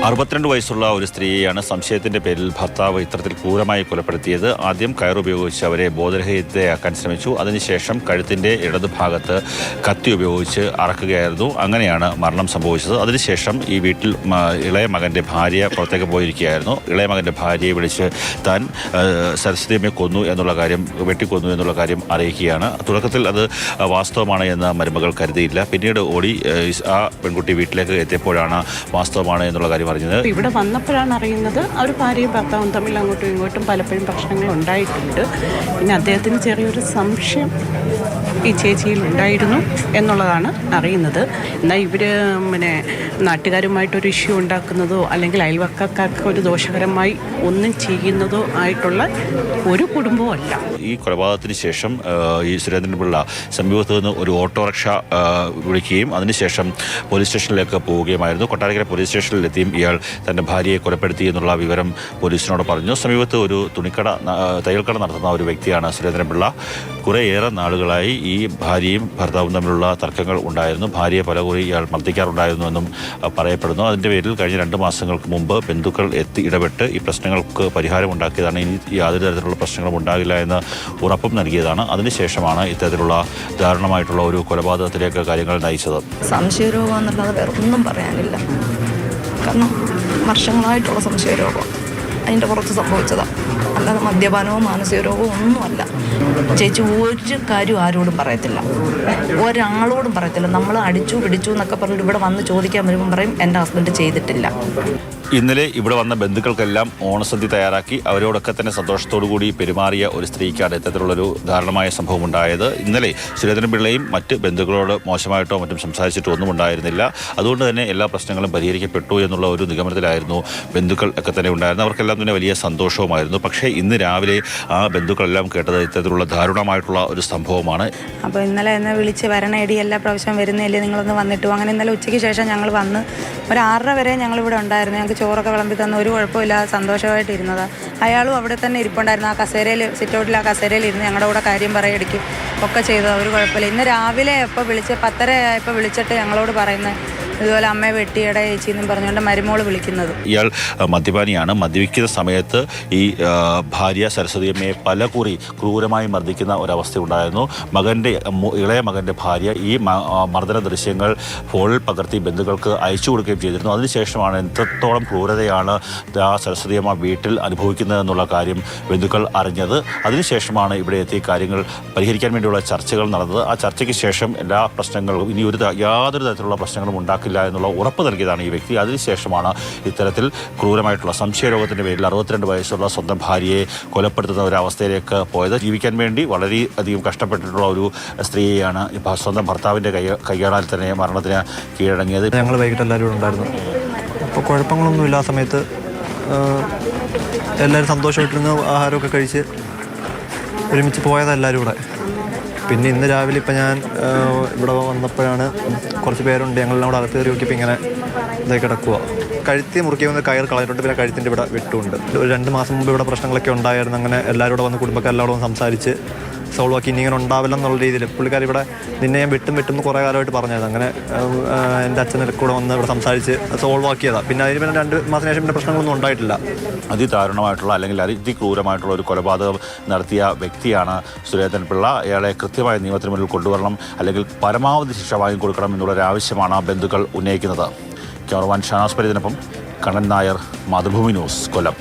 62 വയസ്സുള്ള ഒരു സ്ത്രീയെയാണ് സംശയത്തിന്റെ പേരിൽ ഭർത്താവ് ഇത്തരത്തിൽ ക്രൂരമായി കൊലപ്പെടുത്തിയത്. ആദ്യം കയറുപയോഗിച്ച് അവരെ ബോധരഹിതയാക്കാൻ ശ്രമിച്ചു. അതിനുശേഷം കഴുത്തിന്റെ ഇടതുഭാഗത്ത് കത്തി ഉപയോഗിച്ച് അറക്കുകയായിരുന്നു. അങ്ങനെയാണ് മരണം സംഭവിച്ചത്. അതിനുശേഷം ഈ വീട്ടിൽ ഇളയ മകന്റെ ഭാര്യ പുറത്തേക്ക് പോയിരിക്കുകയായിരുന്നു. ഇളയ മകന്റെ ഭാര്യയെ വിളിച്ച് താൻ സരസ്വതിയമ്മയെ കൊന്നു എന്നുള്ള കാര്യം, വെട്ടിക്കൊന്നു എന്നുള്ള കാര്യം അറിയിക്കുകയാണ്. തുടക്കത്തിൽ അത് വാസ്തവമാണ് എന്ന് മരുമകൾ കരുതിയില്ല. പിന്നീട് ഓടി ആ പെൺകുട്ടി വീട്ടിലേക്ക് എത്തിയപ്പോഴാണ് വാസ്തവമാണ് എന്നുള്ള കാര്യം അറിഞ്ഞത്. ഇവിടെ വന്നപ്പോഴാണ് അറിയുന്നത് അവർ ഭാര്യയും ഭർത്താവും തമ്മിൽ അങ്ങോട്ടും ഇങ്ങോട്ടും പലപ്പോഴും പ്രശ്നങ്ങൾ ഉണ്ടായിട്ടുണ്ട്. പിന്നെ അദ്ദേഹത്തിന് ചെറിയൊരു സംശയം ഈ ചേച്ചിയിൽ ഉണ്ടായിരുന്നു എന്നുള്ളതാണ് അറിയുന്നത്. എന്നാൽ ഇവർ നാട്ടുകാരുമായിട്ടൊരു ഇഷ്യൂ ഉണ്ടാക്കുന്നതോ അല്ലെങ്കിൽ അയൽവക്കക്കാർക്ക് ഒരു ദോഷകരമായി ഒന്നും ചെയ്യുന്നതോ ആയിട്ടുള്ള ഒരു കുടുംബവും അല്ല. ഈ കൊലപാതകത്തിന് ശേഷം ഈ സുരേന്ദ്രൻപിള്ള സമീപത്ത് നിന്ന് ഒരു ഓട്ടോറിക്ഷ വിളിക്കുകയും അതിനുശേഷം പോലീസ് സ്റ്റേഷനിലേക്ക് പോവുകയുമായിരുന്നു. കൊട്ടാരക്കര പോലീസ് സ്റ്റേഷനിലെത്തിയും ഇയാൾ തൻ്റെ ഭാര്യയെ കൊലപ്പെടുത്തി എന്നുള്ള വിവരം പോലീസിനോട് പറഞ്ഞു. സമീപത്ത് ഒരു തയ്യൽക്കട നടത്തുന്ന ഒരു വ്യക്തിയാണ് സുരേന്ദ്രൻപിള്ള. കുറേയേറെ നാളുകളായി ഈ ഭാര്യയും ഭർത്താവും തമ്മിലുള്ള തർക്കങ്ങൾ ഉണ്ടായിരുന്നു. ഭാര്യയെ പലകുറി ഇയാൾ മർദ്ദിക്കാറുണ്ടായിരുന്നുവെന്നും പറയപ്പെടുന്നു. അതിൻ്റെ പേരിൽ കഴിഞ്ഞ 2 മാസങ്ങൾക്ക് മുമ്പ് ബന്ധുക്കൾ ഇടപെട്ട് ഈ പ്രശ്നങ്ങൾക്ക് പരിഹാരമുണ്ടാക്കിയതാണ്. ഇനി യാതൊരു തരത്തിലുള്ള പ്രശ്നങ്ങളും ഉണ്ടാകില്ല എന്ന് ഉറപ്പും നൽകിയതാണ്. അതിനുശേഷമാണ് ഇത്തരത്തിലുള്ള ദാരുണമായിട്ടുള്ള ഒരു കൊലപാതകത്തിലേക്ക് കാര്യങ്ങൾ നയിച്ചത്. സംശയരോഗം എന്നുള്ളത് വേറെ ഒന്നും പറയാനില്ല. കാരണം വർഷങ്ങളായിട്ടുള്ള സംശയരോഗം അതിൻ്റെ പുറത്ത് സംഭവിച്ചതാണ്. അല്ലാതെ മദ്യപാനമോ മാനസിക രോഗമോ ഒന്നുമല്ല. ചേച്ചി ഒരു കാര്യം ആരോടും പറയത്തില്ല, ഒരാളോടും പറയത്തില്ല. നമ്മൾ അടിച്ചു പിടിച്ചു എന്നൊക്കെ പറഞ്ഞിട്ട് ഇവിടെ വന്ന് ചോദിക്കാൻ വരുമ്പം പറയും എൻ്റെ ഹസ്ബൻഡ് ചെയ്തിട്ടില്ല. ഇന്നലെ ഇവിടെ വന്ന ബന്ധുക്കൾക്കെല്ലാം ഓണസദ്യ തയ്യാറാക്കി അവരോടൊക്കെ തന്നെ സന്തോഷത്തോടു കൂടി പെരുമാറിയ ഒരു സ്ത്രീക്കാണ് ഇത്തരത്തിലുള്ളൊരു ദാരുണമായ സംഭവം ഉണ്ടായത്. ഇന്നലെ സുരേന്ദ്രൻപിള്ളയും മറ്റ് ബന്ധുക്കളോട് മോശമായിട്ടോ മറ്റും സംസാരിച്ചിട്ടോ ഒന്നും ഉണ്ടായിരുന്നില്ല. അതുകൊണ്ട് തന്നെ എല്ലാ പ്രശ്നങ്ങളും പരിഹരിക്കപ്പെട്ടു എന്നുള്ള ഒരു നിഗമനത്തിലായിരുന്നു ബന്ധുക്കൾ ഒക്കെ തന്നെ ഉണ്ടായിരുന്നു. അവർക്കെല്ലാം തന്നെ വലിയ സന്തോഷവുമായിരുന്നു. പക്ഷേ ഇന്ന് രാവിലെ ആ ബന്ധുക്കളെല്ലാം കേട്ടത് ഇത്തരത്തിലുള്ള ദാരുണമായിട്ടുള്ള ഒരു സംഭവമാണ്. അപ്പോൾ ഇന്നലെ എന്നെ വിളിച്ച് വരണേടി എല്ലാ പ്രാവശ്യം വരുന്നില്ലേ, നിങ്ങളൊന്ന് വന്നിട്ടു. അങ്ങനെ ഇന്നലെ ഉച്ചയ്ക്ക് ശേഷം ഞങ്ങൾ വന്ന് ഒരു 6:30 വരെ ഞങ്ങളിവിടെ ഉണ്ടായിരുന്നു. ഞങ്ങൾക്ക് ചോറൊക്കെ വിളമ്പി തന്ന ഒരു കുഴപ്പമില്ലാതെ സന്തോഷമായിട്ട് ഇരുന്നതാണ്. അയാളും അവിടെ തന്നെ ഇരിപ്പുണ്ടായിരുന്നു. ആ കസേരയിൽ, സിറ്റൗട്ടിൽ ആ കസേരയിൽ ഇരുന്ന് ഞങ്ങളുടെ കൂടെ കാര്യം പറയടിക്കും ഒക്കെ ചെയ്തത്. ഒരു കുഴപ്പമില്ല. ഇന്ന് രാവിലെ എപ്പോൾ വിളിച്ച് 10:30 ആയപ്പോൾ വിളിച്ചിട്ട് ഞങ്ങളോട് പറയുന്നത് ഇതുപോലെ അമ്മയെ വെട്ടിയുടെ ചേച്ചി എന്നും പറഞ്ഞുകൊണ്ട് മരുമോള് വിളിക്കുന്നത്. ഇയാൾ മദ്യപാനിയാണ്. മദ്യപിക്കുന്ന സമയത്ത് ഈ ഭാര്യ സരസ്വതിയമ്മയെ പലകുറി ക്രൂരമായി മർദ്ദിക്കുന്ന ഒരവസ്ഥ ഉണ്ടായിരുന്നു. ഇളയ മകൻ്റെ ഭാര്യ ഈ മർദ്ദന ദൃശ്യങ്ങൾ ഫോണിൽ പകർത്തി ബന്ധുക്കൾക്ക് അയച്ചു കൊടുക്കുകയും ചെയ്തിരുന്നു. അതിനുശേഷമാണ് എത്രത്തോളം ക്രൂരതയാണ് ആ സരസ്വതിയമ്മ വീട്ടിൽ അനുഭവിക്കുന്നതെന്നുള്ള കാര്യം ബന്ധുക്കൾ അറിഞ്ഞത്. അതിനുശേഷമാണ് ഇവിടെ എത്തി കാര്യങ്ങൾ പരിഹരിക്കാൻ വേണ്ടിയുള്ള ചർച്ചകൾ നടന്നത്. ആ ചർച്ചയ്ക്ക് ശേഷം എല്ലാ പ്രശ്നങ്ങളും ഇനി യാതൊരു തരത്തിലുള്ള പ്രശ്നങ്ങളും ഉണ്ടാക്കില്ല എന്നുള്ള ഉറപ്പ് നൽകിയതാണ് ഈ വ്യക്തി. അതിനുശേഷമാണ് ഇത്തരത്തിൽ ക്രൂരമായിട്ടുള്ള സംശയരോഗത്തിൻ്റെ പേരിൽ 62 വയസ്സുള്ള സ്വന്തം ഭാര്യയെ കൊലപ്പെടുത്തുന്ന ഒരവസ്ഥയിലേക്ക് പോയത്. ജീവിക്കാൻ വേണ്ടി വളരെയധികം കഷ്ടപ്പെട്ടിട്ടുള്ള ഒരു സ്ത്രീയെയാണ് സ്വന്തം ഭർത്താവിൻ്റെ കൈയാളാൽ തന്നെ മരണത്തിന് കീഴടങ്ങിയത്. ഞങ്ങൾ വൈകിട്ട് എല്ലാവരും ഉണ്ടായിരുന്നു. അപ്പോൾ കുഴപ്പങ്ങളൊന്നും ഇല്ലാത്ത സമയത്ത് എല്ലാവരും സന്തോഷമായിട്ടിരുന്ന് ആഹാരമൊക്കെ കഴിച്ച് ഒരുമിച്ച് പോയതാണ് എല്ലാവരും കൂടെ. പിന്നെ ഇന്ന് രാവിലെ ഇപ്പം ഞാൻ ഇവിടെ വന്നപ്പോഴാണ് കുറച്ച് പേരുണ്ട്, ഞങ്ങളെല്ലാം കൂടെ അകത്ത് കയറി നോക്കിയപ്പോൾ ഇങ്ങനെ ഇതായി കിടക്കുക. കഴുത്തി മുറിക്കുന്ന കയർ കളഞ്ഞിട്ടുണ്ട്. പിന്നെ കഴുത്തിൻ്റെ ഇവിടെ വെട്ടുമുണ്ട്. ഒരു 2 മാസം മുമ്പ് ഇവിടെ പ്രശ്നങ്ങളൊക്കെ ഉണ്ടായിരുന്നു. അങ്ങനെ എല്ലാവരും കൂടെ വന്ന് കുടുംബക്കാരെല്ലാം കൂടെ സംസാരിച്ച് സോൾവ് ആക്കി. ഇനി ഇങ്ങനെ ഉണ്ടാവില്ല എന്നുള്ള രീതിയിൽ പുള്ളിക്കാർ ഇവിടെ നിന്നെ ഞാൻ വെട്ടും കുറേ കാലമായിട്ട് പറഞ്ഞത്. അങ്ങനെ എൻ്റെ അച്ഛനൊക്കെ കൂടെ വന്ന് ഇവിടെ സംസാരിച്ച് സോൾവ് ആക്കിയതാണ്. പിന്നെ അതിന് പിന്നെ 2 മാസത്തിന് ശേഷം പിന്നെ പ്രശ്നങ്ങളൊന്നും ഉണ്ടായിട്ടില്ല. അതിദാരുണമായിട്ടുള്ള അല്ലെങ്കിൽ അതിക്രൂരമായിട്ടുള്ള ഒരു കൊലപാതകം നടത്തിയ വ്യക്തിയാണ് സുരേന്ദ്രൻപിള്ള. അയാളെ കൃത്യമായ നിയമത്തിന് മുന്നിൽ കൊണ്ടുവരണം, അല്ലെങ്കിൽ പരമാവധി ശിക്ഷ വാങ്ങിക്കൊടുക്കണം എന്നുള്ളൊരാവശ്യമാണ് ബന്ധുക്കൾ ഉന്നയിക്കുന്നത്. ക്യാമറമാൻ ഷാനാസ് പരീദിനൊപ്പം കണ്ണൻ നായർ, മാതൃഭൂമി ന്യൂസ്, കൊല്ലം.